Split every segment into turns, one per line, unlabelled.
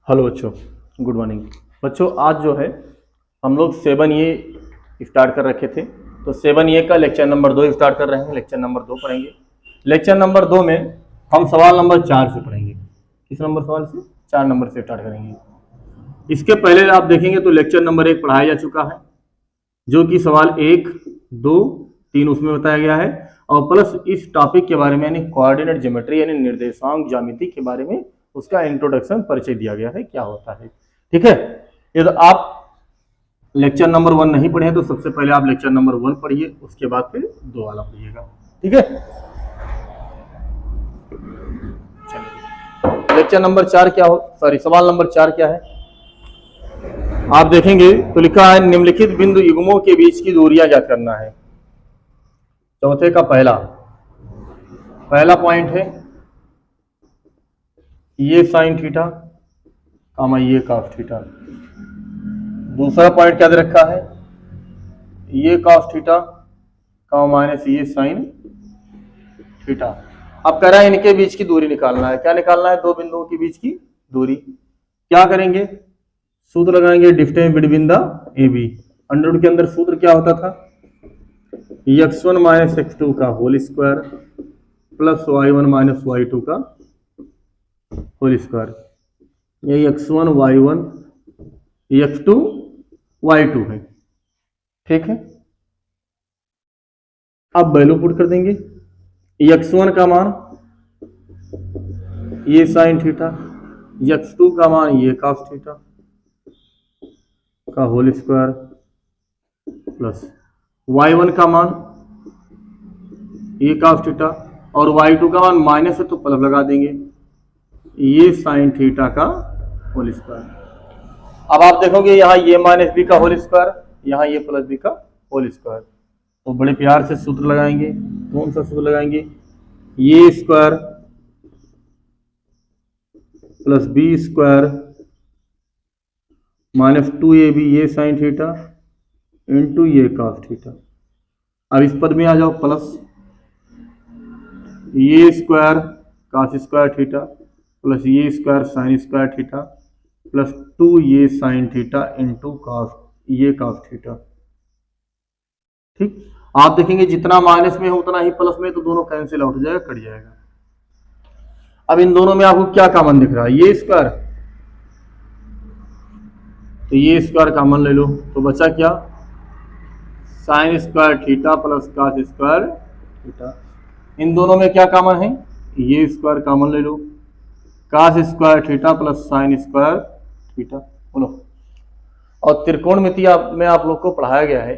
Hello बच्चों, good morning. बच्चों आज जो है हम लोग 7A स्टार्ट कर रखे थे, तो 7A का लेक्चर नंबर 2 स्टार्ट कर रहे हैं। लेक्चर नंबर 2 पढ़ेंगे। लेक्चर नंबर 2 में हम सवाल नंबर 4 से पढ़ेंगे। किस नंबर सवाल से? 4 नंबर से स्टार्ट करेंगे। इसके पहले आप देखेंगे तो लेक्चर नंबर 1 पढ़ाया जा चुका है, जो कि सवाल 1, 2, 3 उसमें बताया गया है, और प्लस इस टॉपिक के बारे में यानी कोऑर्डिनेट ज्योमेट्री यानी निर्देशांक ज्यामिति के बारे में उसका इंट्रोडक्शन परिचय दिया गया है, क्या होता है। ठीक है। यदि आप लेक्चर नंबर 1 नहीं पढ़े तो सबसे पहले आप लेक्चर नंबर 1 पढ़िए, उसके बाद फिर 2 वाला पढ़िएगा। ठीक है। चलिए, लेक्चर नंबर 4 क्या हो, सॉरी सवाल नंबर 4 क्या है आप देखेंगे तो लिखा है निम्नलिखित बिंदु युग्मों के बीच की दूरियां ज्ञात करना है। चौथे का पहला पॉइंट है ये साइन थीटा कामा ये कॉस थीटा। दूसरा पॉइंट क्या दे रखा है, ये कॉस थीटा कामा माइनस ये साइन थीटा। अब कह रहा है इनके बीच की दूरी निकालना है। क्या निकालना है? दो बिंदुओं के बीच की दूरी। क्या करेंगे? सूत्र लगाएंगे distance between the A B. Under root के अंदर सूत्र क्या होता था? x1 माइनस x2 का whole square plus y1 minus y2 का होल स्क्वायर। यही x1 y1 x2 y2 है। ठीक है। अब वैल्यू पुट कर देंगे। x1 का मान ये साइन थीटा, x2 का मान ये कॉस थीटा का होल स्क्वायर प्लस y1 का मान ये कॉस थीटा और y2 का मान माइनस है तो प्लस लगा देंगे ये साइन थीटा का होल स्क्वायर। अब आप देखोगे यहाँ ये माइनस बी का होल स्क्वायर, यहाँ ये प्लस बी का होल स्क्वायर। तो बड़े प्यार से सूत्र लगाएंगे। कौन सा सूत्र लगाएंगे? ये square plus b square minus 2ab ये साइन थीटा इंटू ये कॉस थीटा। अब इस पद में आ जाओ प्लस ये square cos square theta plus ये square sine square theta plus 2 ये साइन थीटा इंटू कॉस ये कॉस थीटा। ठीक। आप देखेंगे जितना माइनस में हो उतना ही प्लस में, तो दोनों कैंसिल आउट हो जाएगा, कट जाएगा। अब इन दोनों में आपको क्या कॉमन दिख रहा है? ये स्क्वायर, तो ये स्क्वायर कॉमन ले लो तो बचा क्या? Sine square theta plus cos square theta. इन दोनों में क्या कॉमन है? ये स्क्वायर कॉमन ले लो, cos square theta plus sine square theta. बोलो। और त्रिकोणमिति में आप लोग को पढ़ाया गया है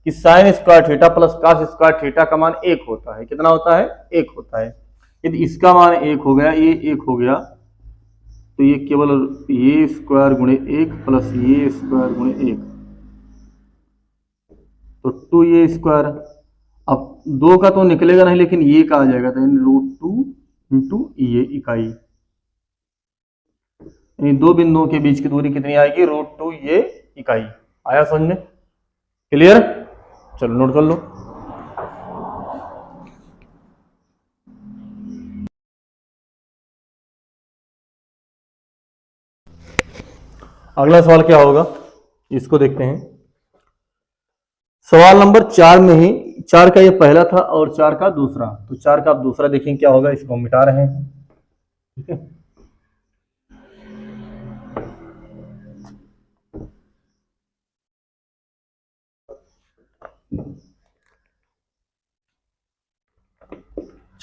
कि sign square theta plus cos square theta का मान 1 होता है। कितना होता है? 1 होता है। यदि इसका मान 1 हो गया, ये 1 हो गया, तो ये केवल ये स्क्वायर गुणे 1 प्लस ये स्क्वायर गुणे 1, तो 2 ये स्क्वायर। अब 2 का तो निकलेगा नहीं, लेकिन ये का आ जाएगा, तो √2 इंटू ये इकाई। यानी दो बिंदुओं के बीच की दूरी कितनी आएगी? √2 ये इकाई। आया समझ में? क्लियर? चलो नोट कर लो। अगला सवाल क्या होगा इसको देखते हैं। सवाल नंबर 4 में ही 4 का ये पहला था और 4 का दूसरा, तो 4 का आप दूसरा देखें क्या होगा। इसको हम मिटा रहे हैं। ठीक है।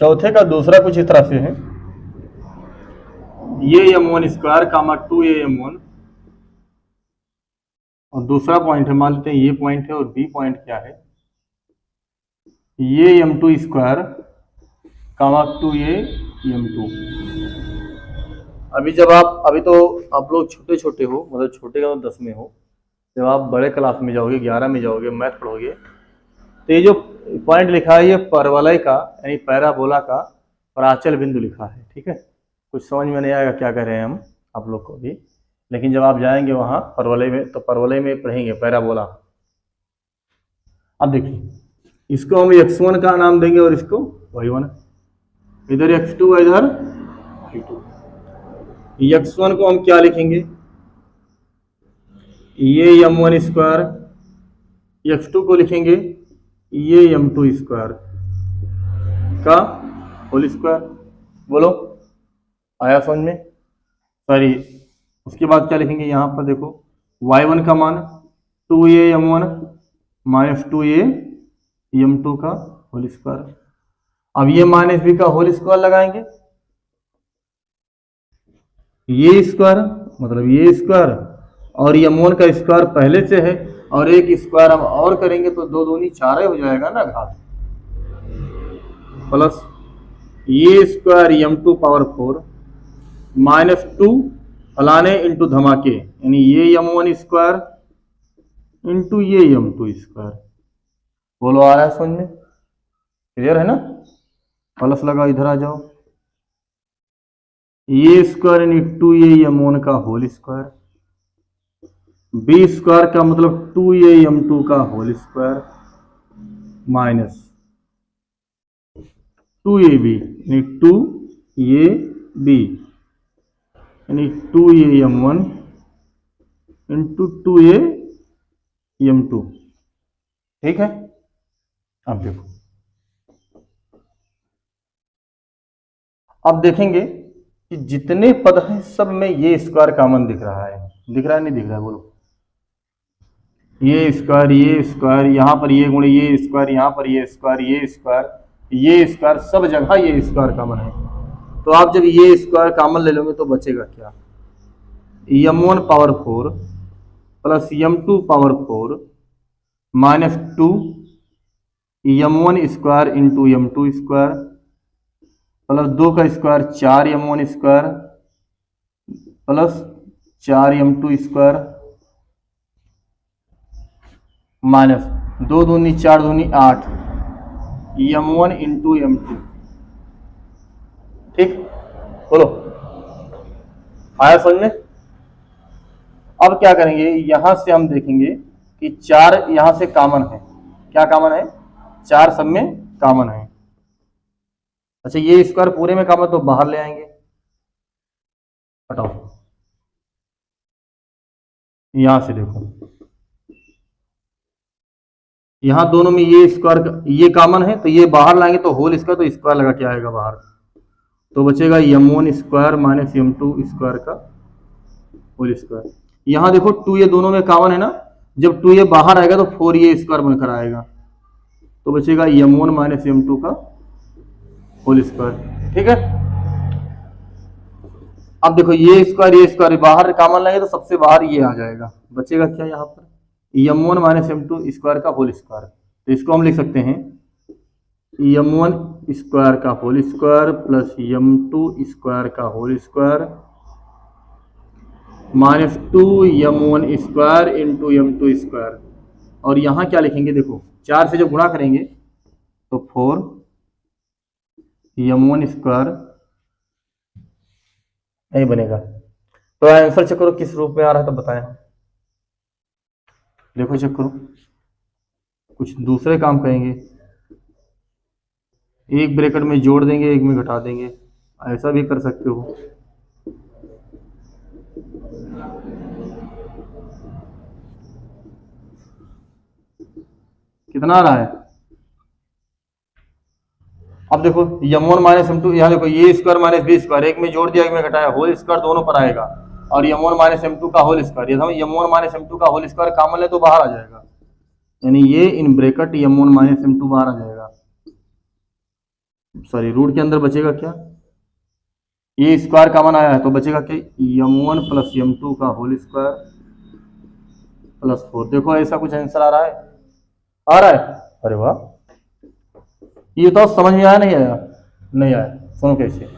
चौथे का दूसरा कुछ इस तरह से है, ये m1 स्क्वायर कामा 2am1, और दूसरा पॉइंट है, मान लेते हैं ये पॉइंट है, और बी पॉइंट क्या है? ये m2 स्क्वायर कामा 2am2। अभी तो आप लोग छोटे छोटे हो, मतलब छोटे का 10 में हो। जब आप बड़े क्लास में जाओगे, 11 में जाओगे, मैथ पढ़ोगे, तो ये जो पॉइंट लिखा है ये परवलय का यानी पैराबोला का प्राचल बिंदु लिखा है। ठीक है। कुछ समझ में नहीं आएगा क्या कह रहे हैं हम आप लोग को भी, लेकिन जब आप जाएंगे वहां परवलय में, तो परवलय में पढ़ेंगे पैराबोला। अब देखिए, इसको हम x1 का नाम देंगे और इसको y1, इधर x2 इधर y2। x1 को हम क्या लिखेंगे, ये m1 स्क्वायर, x2 को लिखेंगे ये m2 स्क्वायर का होल स्क्वायर। बोलो आया समझ में? सॉरी, उसके बाद क्या लिखेंगे यहाँ पर देखो, y1 का मान 2a m1 minus 2a m2 का होल स्क्वायर। अब ये माइनस b का होल स्क्वायर लगाएंगे, ये स्क्वायर मतलब ये स्क्वायर और m1 का स्क्वायर पहले से है और एक स्क्वायर हम और करेंगे तो दो दूनी चार हो जाएगा ना घात, प्लस ये स्क्वायर m2 पावर 4 माइनस 2 फलाने इंटू धमाके, यानी ये m1 स्क्वायर इंटू ये m2 स्क्वायर। बोलो आ रहा है समझ में? क्लियर है ना? प्लस लगा, इधर आ जाओ, ये स्क्वायर इंटू ये m1 का होल स्क्वायर, बी स्क्वायर का मतलब 2a m2 का होल स्क्वायर माइनस 2ab यानी 2ab यानी 2a m1 into 2a m2। ठीक है, अब देखो, अब देखेंगे कि जितने पद हैं सब में ये स्क्वायर कॉमन दिख रहा है, दिख रहा है नहीं दिख रहा है? बोलो, ये स्क्वायर यहाँ पर ये गुणे ये स्क्वायर, यहाँ पर ये स्क्वायर सब जगह ये स्क्वायर कॉमन है। तो आप जब ये स्क्वायर कॉमन ले लोगे तो बचेगा क्या, m1 power 4 plus m2 power 4 minus 2 m1 square into m2 square plus 2 का square 4 m1 square plus 4 m2 square minus 2 दूनी 4 दूनी 8 m1 इंटू m2। ठीक, बोलो आया समझ में? अब क्या करेंगे, यहां से हम देखेंगे कि 4 यहां से कॉमन है। क्या कॉमन है? 4 सब में कॉमन है। अच्छा, ये स्क्वायर पूरे में कॉमन तो बाहर ले आएंगे, हटाओ, यहां से देखो, यहां दोनों में ये स्क्वायर ये कॉमन है तो ये बाहर लाएंगे तो होल स्क्वायर, तो स्क्वायर लगा के आएगा बाहर, तो बचेगा m1 square minus m2 square का होल स्क्वायर। यहां देखो 2 ये दोनों में कॉमन है ना, जब 2 ये बाहर आएगा तो 4 ये स्क्वायर बनकर आएगा, तो बचेगा m1 माइनस m2 का होल स्क्वायर। ठीक है, अब देखो ये स्क्वायर बाहर कॉमन लाएंगे तो सबसे बाहर ये आ जाएगा, बचेगा क्या यहाँ पर m1 माइनस m2 स्क्वायर का होल स्क्वायर। तो इसको हम लिख सकते हैं m1 स्क्वायर का whole square plus m2 square का whole square minus 2 m1 square into m2 square. और यहाँ क्या लिखेंगे, देखो 4 से जब गुणा करेंगे तो 4 m1 स्क्वायर नहीं बनेगा। तो आंसर चेक करो किस रूप में आ रहा है तो बताएं। देखो चेक करो, कुछ दूसरे काम करेंगे, एक ब्रैकेट में जोड़ देंगे एक में घटा देंगे, ऐसा भी कर सकते हो। कितना आ रहा है? अब देखो m1 माइनस m2, यहाँ देखो ये स्क्वायर माइनस बी स्क्वायर, एक में जोड़ दिया एक में घटाया, होल स्क्वायर दोनों पर आएगा, और m1 माइनस m2 का होल स्क्वायर, यदि m1 माइनस m2 का होल स्क्वायर कॉमन ले तो बाहर आ जाएगा, यानी ये in bracket m1 minus m2 बाहर आ जाएगा। सॉरी, रूट के अंदर बचेगा क्या, ये स्क्वायर कॉमन आया है तो बचेगा क्या, m1 प्लस m2 का होल स्क्वायर प्लस 4। देखो ऐसा कुछ आंसर आ रहा है, आ रहा है? अरे वाह, ये तो समझ में आया नहीं आया? नहीं आया, सुनो कैसे,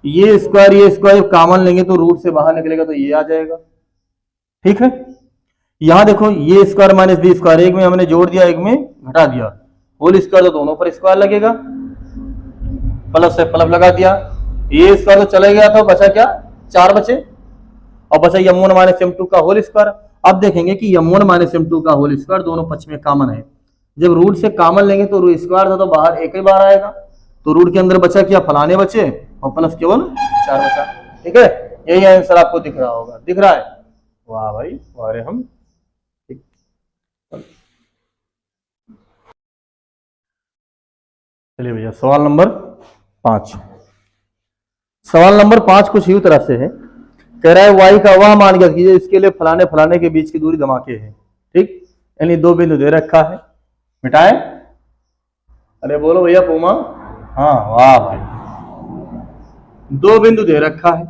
ये स्क्वायर कॉमन लेंगे तो रूट से बाहर निकलेगा तो ये आ जाएगा। ठीक है, यहां देखो ये स्क्वायर माइनस बी स्क्वायर, एक में हमने जोड़ दिया एक में घटा दिया, होल स्क्वायर तो दोनों पर स्क्वायर लगेगा, प्लस से प्लस लगा दिया, ये स्क्वायर तो चले गया तो बचा क्या, 4 बचे, और बचा m1 माइनस m2 का होल स्क्वायर। अब देखेंगे कि m1 माइनस m2 का होल स्क्वायर दोनों पक्ष में कॉमन है, जब रूट से कॉमन लेंगे तो रूट स्क्वायर था तो बाहर एक ही बार आएगा, तो रूट के अंदर बचा क्या, फलाने बचे और प्लस केवल 4 बचा। ठीक है, यही आंसर आपको दिख रहा होगा, दिख रहा है? वाह भाई वाह रे हम। चलिए भैया सवाल नंबर 5। सवाल नंबर 5 कुछ इस तरह से है, कह रहा है वाई का वह मान ज्ञात कीजिए इसके लिए फलाने फलाने के बीच की दूरी धमाके है। ठीक, यानी दो बिंदु दे रखा है, मिटाए। अरे बोलो भैया पूमा। हाँ वाह भाई, दो बिंदु दे रखा है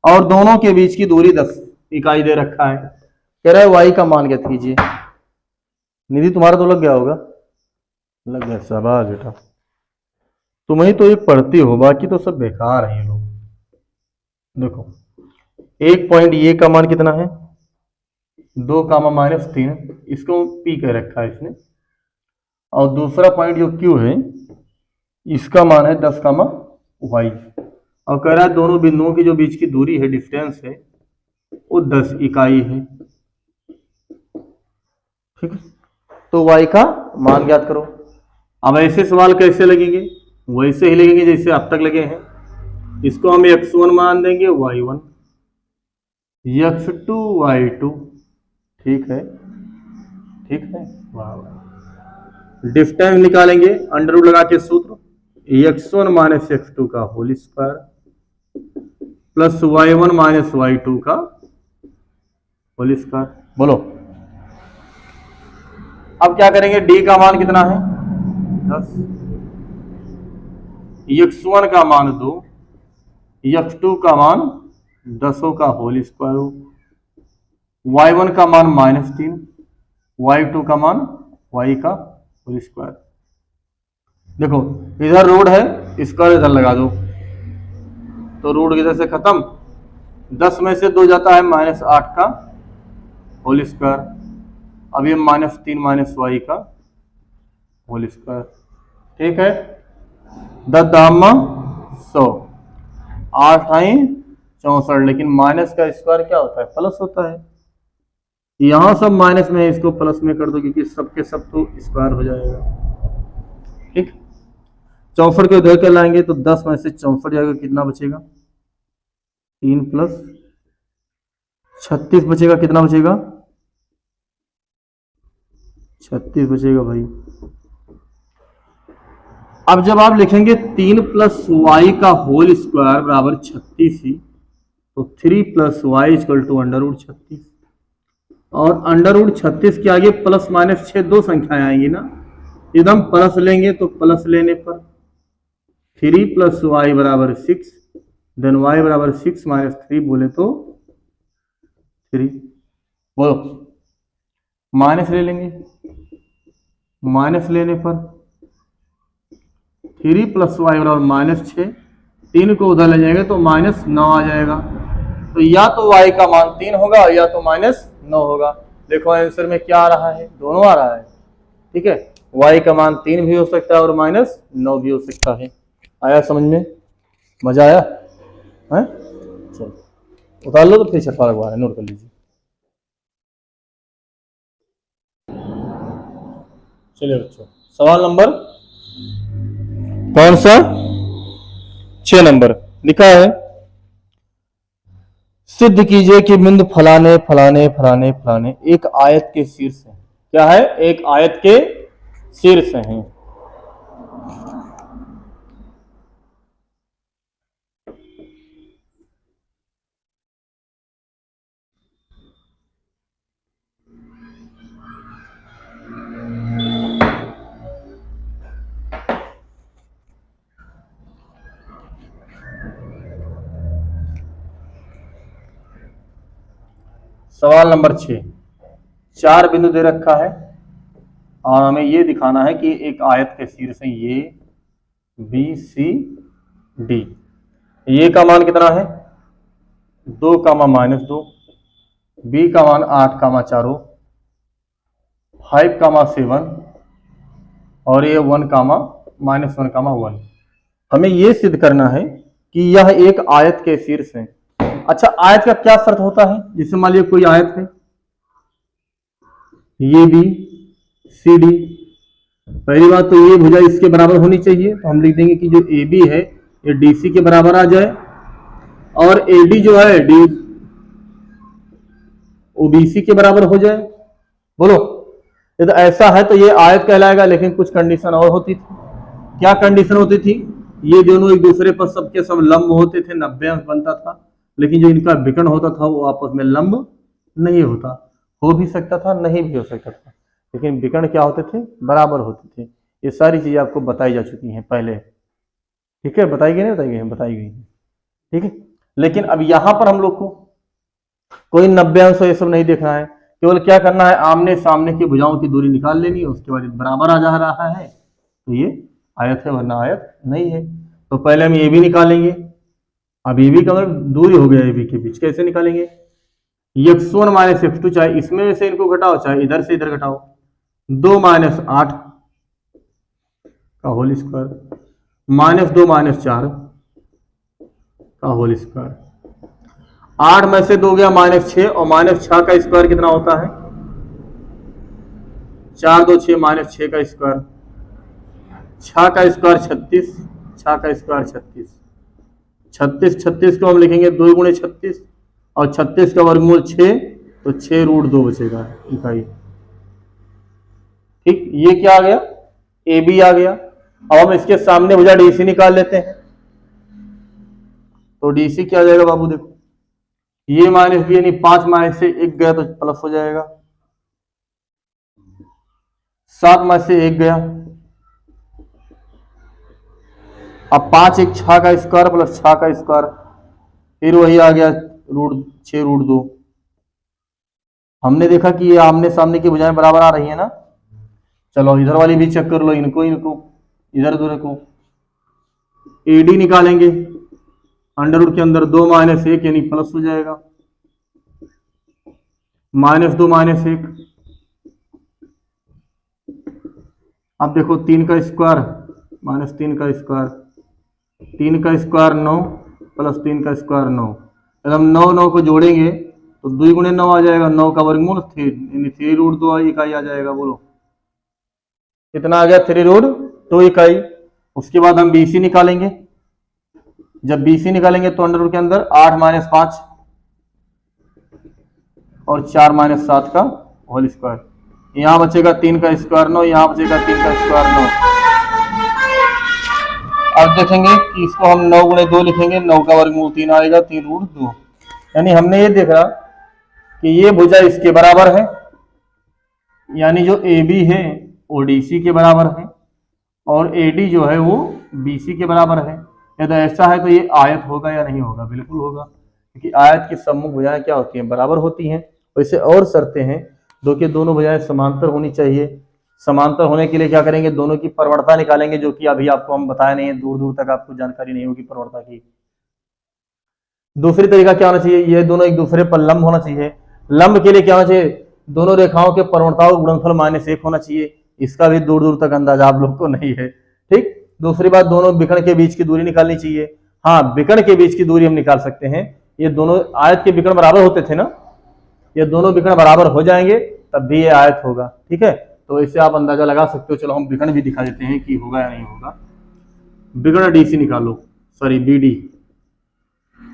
और दोनों के बीच की दूरी 10 इकाई दे रखा है। कह रहा है वाई का मान ज्ञात कीजिए। निधि तुम्हारा तो लग गया होगा, लग गया, शाबाश बेटा। तुम ही तो एक पढ़ती हो, बाकी तो सब बेकार हैं ये लोग। देखो एक पॉइंट ये का मान कितना है 2 कामा -3, इसको पी कह रखा है इसने। और दूसरा पॉइंट जो क्यू है इसका मान है 10 कामा वाई। और कह रहा है दोनों बिंदुओं की जो बीच की दूरी है, डिस्टेंस है, वो 10 इकाई है। ठीक है, तो वाई का मान ज्ञात करो। अब ऐसे सवाल कैसे लगेंगे? वैसे ही लगेंगे जैसे अब तक लगे हैं। इसको हम x1 मान देंगे, y1, x2 y2। ठीक है, ठीक है, वाह। डिस्टेंस निकालेंगे अंडर रूट लगा के सूत्र, x1 माइनस x2 का whole square plus y1 minus y2 का होल स्क्वायर। बोलो अब क्या करेंगे? d का मान कितना है 10, x1 का मान 2, x2 का मान 10 का होल स्क्वायर, y1 का मान -3, y2 का मान y का होल स्क्वायर। देखो इधर रूट है, स्क्वायर इधर लगा दो तो रूट इधर से खत्म, 10 में से 2 जाता है -8 का होल स्क्वायर। अब ये -3 माइनस वाई का होल स्क्वायर। ठीक है, 10 दामा 100, 8 आई 64, लेकिन माइनस का स्क्वायर क्या होता है? प्लस होता है। यहां सब माइनस में है, इसको प्लस में कर दो क्योंकि सब के सब तो स्क्वायर हो जाएगा। ठीक, 64 के उधर के लाएंगे तो 10 में से 64 जाएगा, कितना बचेगा? 3 प्लस 36 बचेगा। कितना बचेगा? 36 बचेगा भाई। अब जब आप लिखेंगे 3 प्लस वाई का होल स्क्वायर बराबर 36 ही, तो 3 plus Y equal to under root 36। और अंडर रूट 36 के आगे प्लस माइनस 6 दो संख्याएं आएंगी ना, एकदम प्लस लेंगे तो प्लस लेने पर 3 प्लस वाई बराबर 6, देन वाई बराबर 6 माइनस 3 बोले तो 3। बोलो माइनस ले लेंगे, माइनस लेने पर 3 प्लस वाई बराबर -6, 3 को उधर ले जाएंगे तो -9 आ जाएगा। तो या तो y का मान 3 होगा या तो -9 होगा। देखो आंसर में क्या आ रहा है, दोनों आ रहा है। ठीक है, y का मान 3 भी हो सकता है और -9 भी हो सकता है। आया समझ में? मजा आया है? चलो उतार लो तो फिर छठा लगवा है, नोट कर लीजिए। चलिए बच्चों सवाल नंबर कौन सा? 6 नंबर लिखा है, सिद्ध कीजिए कि बिंदु फलाने फलाने फलाने फलाने एक आयत के शीर्ष है। क्या है? एक आयत के शीर्ष है। सवाल नंबर 6, 4 बिंदु दे रखा है और हमें यह दिखाना है कि एक आयत के शीर्ष है ये बी सी डी। ये का मान कितना है 2 कामा -2, बी का मान 8 कामा 4, 5 कामा 7 और ये 1 कामा -1 कामा 1। हमें यह सिद्ध करना है कि यह एक आयत के शीर्ष है। अच्छा आयत का क्या शर्त होता है? जैसे मान लीजिए कोई आयत है, ये बी सी डी, पहली बात तो ये भुजा इसके बराबर होनी चाहिए, तो हम लिख देंगे कि जो ए बी है ये डी सी के बराबर आ जाए। और एडी जो है डी ओबीसी के बराबर हो जाए। बोलो, ये तो ऐसा है तो ये आयत कहलाएगा, लेकिन कुछ कंडीशन और होती थी। क्या कंडीशन होती थी? ये दोनों एक दूसरे पर सबके सब लंब होते थे, 90 अंश बनता था, लेकिन जो इनका विकर्ण होता था वो आपस में लंब नहीं होता। हो भी सकता था, नहीं भी हो सकता था, लेकिन विकर्ण क्या होते थे? बराबर होते थे। ये सारी चीजें आपको बताई जा चुकी हैं पहले, ठीक है? बताई गई नहीं बताई गई? बताई गई, ठीक है। लेकिन अब यहां पर हम लोग को कोई 90 अंश ये सब नहीं देखना है, केवल क्या करना है, आमने सामने की भुजाओं की दूरी निकाल लेनी है, उसके बाद बराबर आ जा रहा है तो ये आयत है, वरना आयत नहीं है। तो पहले हम ये भी निकालेंगे। अब ये भी का मतलब दूरी हो गया ए बी के बीच, कैसे निकालेंगे? x1 माइनस x2, चाहे इसमें से इनको घटाओ चाहे इधर से इधर घटाओ, 2 माइनस 8 का होल स्क्वायर माइनस 2 माइनस 4 का होल स्क्वायर। 8 में से 2 गया माइनस 6, और माइनस 6 का स्क्वायर कितना होता है? 4 2 6 माइनस 6 का स्क्वायर, 6 का स्क्वायर 36, 6 का स्क्वायर 36, 36 36 को हम लिखेंगे 2 गुणे 36, और 36 का वर्गमूल 6, तो 6 रूट 2 बचेगा इकाई। ठीक, ये क्या आ गया? ए बी आ गया। अब हम इसके सामने भुजा डीसी निकाल लेते हैं। तो डीसी क्या आ जाएगा बाबू? देखो, ये माइनस बी यानी 5 माइनस से 1 गया तो प्लस हो जाएगा, 7 में से 1 गया, अब 5 1 6 का स्क्वायर प्लस 6 का स्क्वायर, फिर वही आ गया रूट 6 रूट 2। हमने देखा कि ये आमने सामने की भुजाएं बराबर आ रही है ना। चलो इधर वाली भी चेक कर लो, इनको इधर उधर को। एडी निकालेंगे, अंडर रूट के अंदर 2 माइनस 1 यानी प्लस हो जाएगा, माइनस 2 माइनस 1। अब देखो 3 का स्क्वायर माइनस 3 का स्क्वायर, 3 का स्क्वायर 9 प्लस 3 का स्क्वायर 9। अगर हम 9 9 को जोड़ेंगे तो 2 गुणे 9 आ जाएगा, 9 का वर्गमूल 3 यानी 3 रूट 2 इकाई आ जाएगा। बोलो कितना आ गया? 3 रूट 2 इकाई। उसके बाद हम बीसी निकालेंगे। जब बीसी निकालेंगे तो अंडर रूट के अंदर 8 माइनस 5 और 4 माइनस 7 का होल स्क्वायर। यहां बचेगा 3 का स्क्वायर 9, यहां बचेगा 3 का स्क्वायर 9। अब देखेंगे कि इसको हम 9 गुणे 2 लिखेंगे, 9 का वर्गमूल 3 आएगा, 3 रूट 2। यानी हमने ये देखा कि ये भुजा इसके बराबर है, यानी जो ए बी है वो डीसी के बराबर है, और एडी जो है वो बीसी के बराबर है। यदि ऐसा है तो ये आयत होगा या नहीं होगा? बिल्कुल होगा, क्योंकि आयत की सम्मुख भुजाएं क्या होती हैं? बराबर होती हैं। वैसे और शर्तें हैं, दो के दोनों भुजाएं समांतर होनी चाहिए। समांतर होने के लिए क्या करेंगे? दोनों की प्रवणता निकालेंगे, जो कि अभी आपको हम बताया नहीं है, दूर दूर तक आपको जानकारी नहीं होगी प्रवणता की। दूसरी तरीका क्या होना चाहिए? ये दोनों एक दूसरे पर लंब होना चाहिए। लंब के लिए क्या होना चाहिए? दोनों रेखाओं के प्रवणताओं का गुणनफल -1 होना चाहिए। इसका भी दूर दूर तक अंदाजा आप लोग को नहीं है। ठीक, दूसरी बात, दोनों विकर्ण के बीच की दूरी निकालनी चाहिए। हाँ, विकर्ण के बीच की दूरी हम निकाल सकते हैं। ये दोनों आयत के विकर्ण बराबर होते थे ना, ये दोनों विकर्ण बराबर हो जाएंगे तब भी ये आयत होगा। ठीक है, तो इससे आप अंदाजा लगा सकते हो। चलो हम विकर्ण भी दिखा देते हैं कि होगा या नहीं होगा। विकर्ण डीसी निकालो, sorry BD.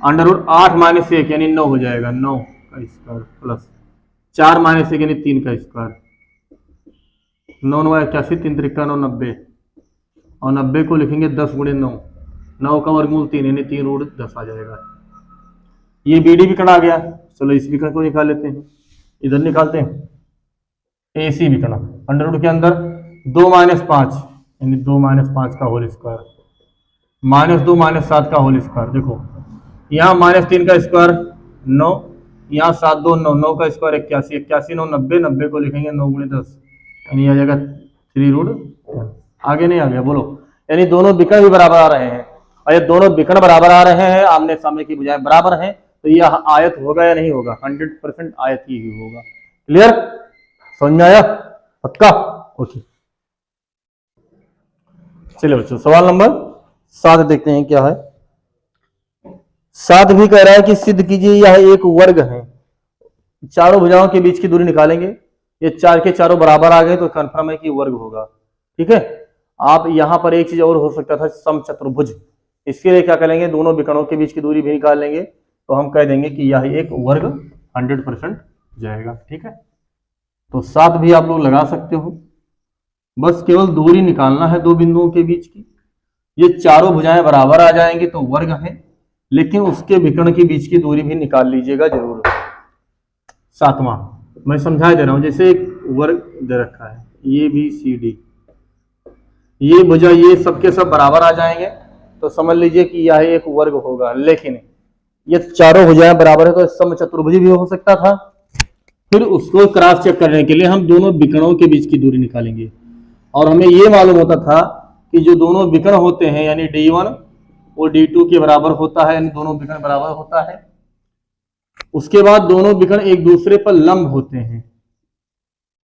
Under root 8 minus 1 यानी 9 हो जाएगा, 9 का स्क्वायर प्लस 4 माइनस 1 यानी 3 का स्क्वायर, 9 9 81, 3 त्रिका 9 90, और 90 को लिखेंगे 10 गुणे 9, 9 का वर्गमूल 3 यानी 3 रूट 10 आ जाएगा। ये बीडी विकर्ण आ गया। चलो इस विकर्ण को निकाल लेते हैं, इधर निकालते हैं। एसी विकर्ण अंडर रूट के अंदर 2 माइनस 5 यानी 2 माइनस 5 का होल स्क्वायर, माइनस 2 माइनस 7 का होल स्क्वायर। देखो यहाँ माइनस 3 का स्क्वायर 9, यहाँ 7 2 9, 9 का स्क्वायर 81, 81 9 90, 90 को लिखेंगे 9 गुणे 10 यानी आ जाएगा 3 रूट 10। आगे नहीं आ गया? बोलो, यानी दोनों विकर्ण भी बराबर आ रहे हैं, और ये दोनों विकर्ण बराबर आ रहे हैं, आमने सामने की भुजाएं बराबर हैं, तो यह आयत होगा या नहीं होगा? 100% आयत ही होगा। क्लियर? समझ में आया? पक्का? ओके, चलिए बच्चों सवाल नंबर 7 देखते हैं क्या है। 7 भी कह रहा है कि सिद्ध कीजिए यह एक वर्ग है। चारों भुजाओं के बीच की दूरी निकालेंगे, ये 4 के चारों बराबर आ गए तो कन्फर्म है कि वर्ग होगा। ठीक है, आप यहां पर एक चीज और हो सकता था, समचतुर्भुज। इसके लिए क्या करेंगे, दोनों विकर्णों के बीच की दूरी भी निकाल लेंगे, तो हम कह देंगे कि यह एक वर्ग 100% जाएगा। ठीक है, तो 7 भी आप लोग लगा सकते हो। बस केवल दूरी निकालना है दो बिंदुओं के बीच की। ये चारों भुजाएं बराबर आ जाएंगे तो वर्ग है, लेकिन उसके विकर्ण के बीच की दूरी भी निकाल लीजिएगा जरूर। 7वां मैं समझा दे रहा हूं, जैसे एक वर्ग दे रखा है ए बी सी डी, ये भुजा ये सबके सब बराबर आ जाएंगे तो समझ लीजिए कि यह एक वर्ग होगा। लेकिन ये चारों भुजाएं बराबर है तो समचतुर्भुज भी हो सकता था। फिर उसको क्रॉस चेक करने के लिए हम दोनों विकर्णों के बीच की दूरी निकालेंगे, और हमें ये मालूम होता था कि जो दोनों विकर्ण होते हैं यानी D1 वो D2 के बराबर होता है, यानी दोनों विकर्ण बराबर होता है। उसके बाद दोनों विकर्ण एक दूसरे पर लंब होते हैं,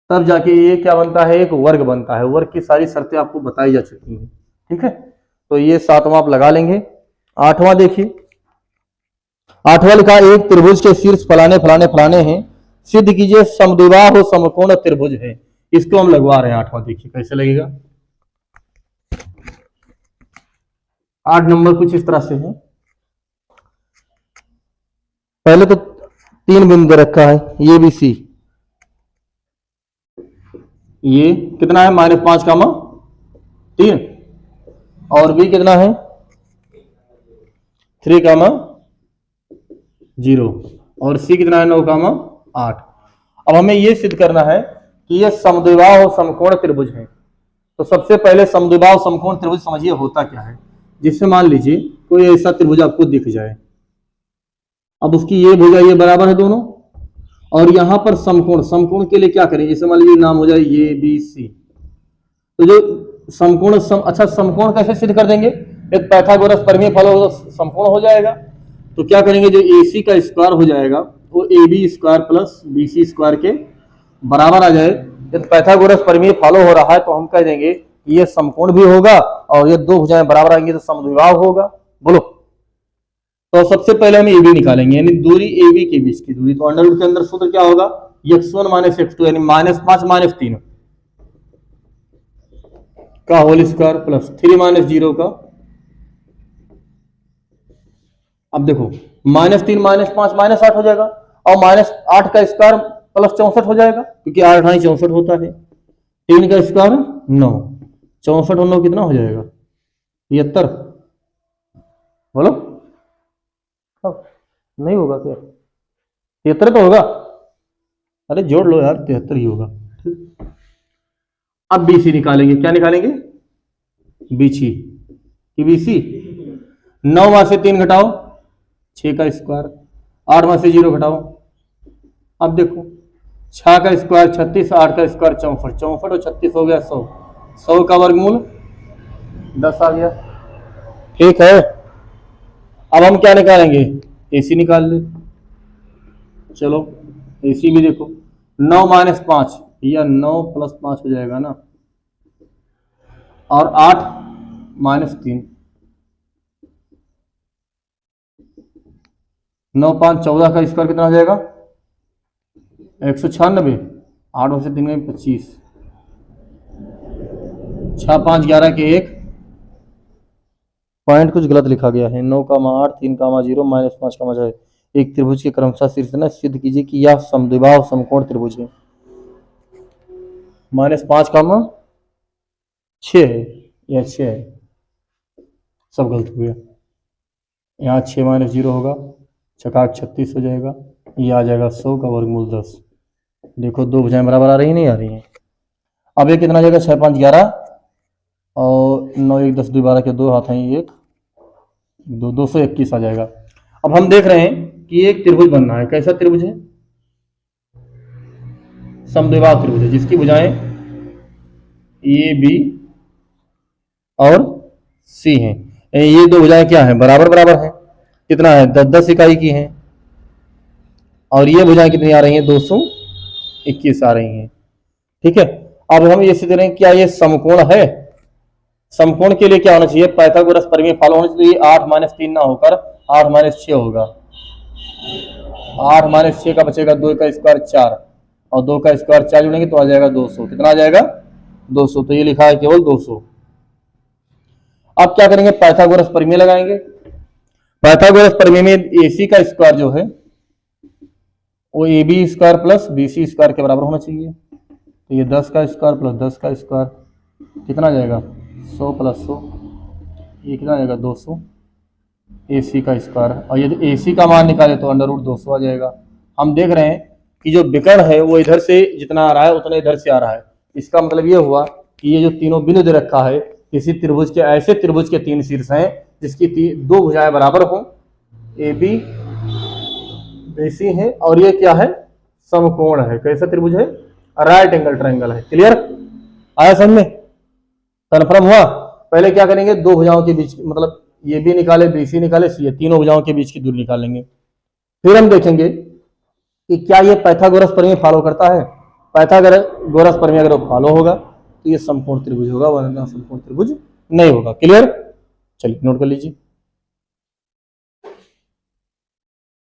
तब जाके ये क्या बनता है, एक वर्ग बनता है। वर्ग की सारी शर्तें आपको बताई जा चुकी हैं। ठीक है, तो ये 7वां आप लगा लेंगे। 8वां देखिए, 8वां लिखा एक त्रिभुज के शीर्ष फलाने फलाने फलाने हैं, सिद्ध कीजिए समद्विबाहु समकोण त्रिभुज है। इसको हम लगवा रहे हैं 8वां, देखिए कैसे लगेगा। 8 नंबर कुछ इस तरह से है। पहले तो 3 बिंदु रखा है ये भी सी, ये कितना है -5, 3, और बी कितना है 3, और सी कितना है 9, 8। अब हमें ये सिद्ध करना है कि ये समद्विबाहु समकोण त्रिभुज है। तो सबसे पहले समद्विबाहु समकोण त्रिभुज समझिए होता क्या है। जिससे मान लीजिए कोई ऐसा त्रिभुज आपको दिख जाए, अब उसकी ये भुजा ये बराबर है दोनों, और यहां पर समकोण, समकोण के लिए क्या करें, जैसे मान लीजिए नाम हो जाए ए बी सी, तो जो समकोण अच्छा समकोण कैसे सिद्ध कर देंगे, एक पाइथागोरस प्रमेय फॉलो हो तो समकोण हो जाएगा। तो क्या करेंगे, जो AC का स्क्वायर हो जाएगा वो AB square plus BC square के बराबर आ जाए। जब पाइथागोरस प्रमेय फॉलो हो रहा है तो हम कह देंगे कि ये समकोण भी होगा और ये दो भुजाएं बराबर आएंगी तो समद्विबाहु होगा। बोलो, तो सबसे पहले हम AB निकालेंगे, यानी दूरी AB के बीच की दूरी। तो अंडर रूट के अंदर सूत्र क्या होगा, x1 - x2 यानी -5 - 3 का होल स्क्वायर प्लस 3 - 0 का। अब देखो -3 - 5 -8 हो जाएगा, और -8 का स्क्वायर प्लस 64 हो जाएगा, क्योंकि 8 8 64 होता है। 3 का स्क्वायर 9, 64 और 9 कितना हो जाएगा 73। बोलो नहीं होगा क्या, 73 तो होगा, अरे जोड़ लो यार 73 ही होगा। अब BC निकालेंगे, क्या निकालेंगे BC की BC 9 में से 3 घटाओ 6 का स्क्वायर, 8 में से 0 घटाओ। अब देखो 6 का स्क्वायर 36, 8 का स्क्वायर 64, 64 और 36 हो गया 100, 100 का वर्गमूल 10 आ गया। ठीक है, अब हम क्या निकालेंगे, AC निकाल ले। चलो AC भी देखो 9 - 5 या 9 + 5 हो जाएगा ना, और 8 - 3, 9 5 14 का स्क्वायर कितना हो जाएगा 196, 8 में से 3 में 25, 6 5 11 के 1 पॉइंट कुछ गलत लिखा गया है। 9, 8, 3, 0 -5, 6 एक त्रिभुज के क्रमशः शीर्ष ना सिद्ध कीजिए कि यह समद्विबाहु समकोण त्रिभुज है। -5, 6 है, यह 6 है, सब गलत हो गया। यहाँ 6 - 0 होगा, 6 36 हो जाएगा, ये आ जाएगा 100 का वर्गमूल 10। देखो दो भुजाएं बराबर आ रही नहीं आ रही हैं। अब ये कितना आ जाएगा 6 5 11 और 9 1 10 2 12 के 2 हाथ हैं 1 2 221 आ जाएगा। अब हम देख रहे हैं कि एक त्रिभुज बनना है। कैसा त्रिभुज है, समद्विबाहु त्रिभुज है, जिसकी भुजाएं AB और C हैं। ये दो भुजाएं क्या हैं, बराबर बराबर हैं। कितना है 10 इकाई की हैं, और ये भुजाएं कितनी आ रही हैं 221 आ रही हैं। ठीक है, अब हम ये सिद्ध करें क्या ये समकोण है। समकोण के लिए क्या होना चाहिए, पाइथागोरस प्रमेय फॉलो होना चाहिए। 8 - 3 ना होकर 8 - 6 होगा, 8 - 6 का बचेगा 2 का स्क्वायर 4 और 2 का स्क्वायर 4 जोड़ेंगे तो आ जाएगा 200। कितना आ जाएगा 200, तो ये लिखा है केवल 200। अब क्या करेंगे, पाइथागोरस प्रमेय लगाएंगे। पाइथागोरस प्रमेय में AC का स्क्वायर जो है वो AB square plus BC square के बराबर होना चाहिए। तो ये 10 का स्क्वायर प्लस 10 का स्क्वायर कितना आ जाएगा, 100 प्लस 100, ये कितना आ जाएगा 200 AC का स्क्वायर। और यदि AC का मान निकाले तो अंडर रूट 200 आ जाएगा। हम देख रहे हैं कि जो विकर्ण है वो इधर से जितना आ रहा है उतना इधर से आ रहा है। इसका मतलब ये हुआ कि ये जो तीनों बिंदु दे रखा है किसी त्रिभुज के, ऐसे त्रिभुज के 3 शीर्ष हैं जिसकी 2 भुजाएं बराबर हो, AB BC है, और ये क्या है, समकोण है। कैसा त्रिभुज है, राइट एंगल ट्रायंगल है। क्लियर आया समझ में, कन्फर्म हुआ। पहले क्या करेंगे, 2 भुजाओं के बीच, मतलब ये भी निकाले BC निकाले, ये तीनों भुजाओं के बीच की दूरी निकालेंगे। फिर हम देखेंगे कि क्या ये पाइथागोरस प्रमेय फॉलो करता है। पाइथागोरस प्रमेय अगर वो फॉलो होगा तो ये समकोण त्रिभुज होगा, वरना समकोण त्रिभुज नहीं होगा। क्लियर, चलिए नोट कर लीजिए।